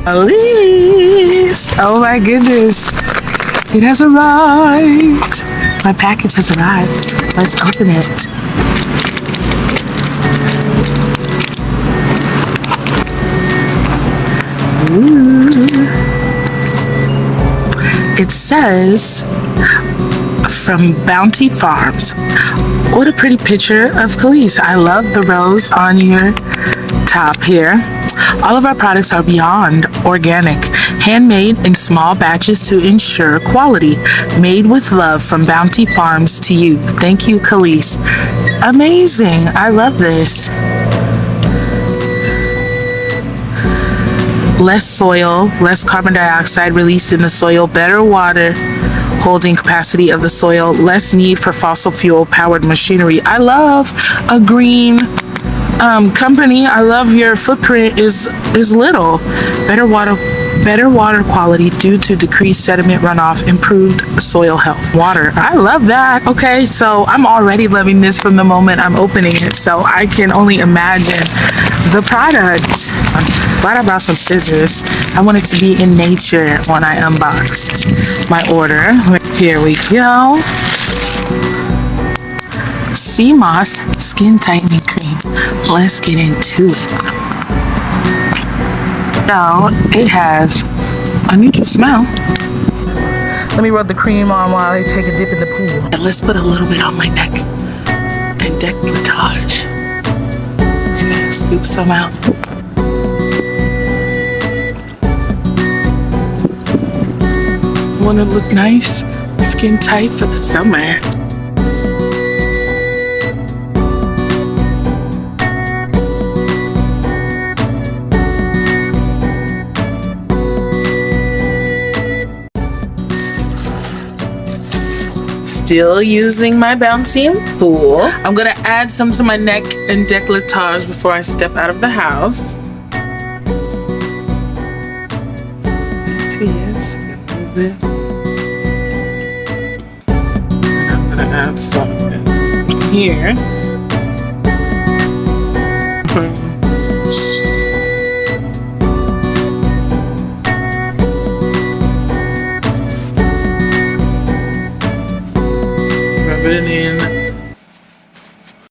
Kelis! Oh my goodness. It has arrived. My package has arrived. Let's open it. Ooh. It says from Bounty Farms. What a pretty picture of Kelis. I love the rose on your top here. All of our products are beyond organic, handmade in small batches to ensure quality. Made with love from Bounty Farms to you. Thank you, Kelis. Amazing. I love this. Less soil, less carbon dioxide released in the soil, better water holding capacity of the soil, less need for fossil fuel powered machinery. I love a green company. I love your footprint is little. Better water quality due to decreased sediment runoff, improved soil health. Water, I love that. Okay, so I'm already loving this from the moment I'm opening it, so I can only imagine the product. Glad I brought some scissors. I wanted to be in nature when I unboxed my order. Here we go. Seamoss Skin Tightening Cream. Let's get into it. So, it has a neutral smell. Let me rub the cream on while I take a dip in the pool. And let's put a little bit on my neck and décolletage. Scoop some out. Want to look nice, skin tight for the summer. Still using my bouncing tool. I'm gonna add some to my neck and décolletage before I step out of the house. Yes, a little bit. I'm gonna add some in here. Rub it in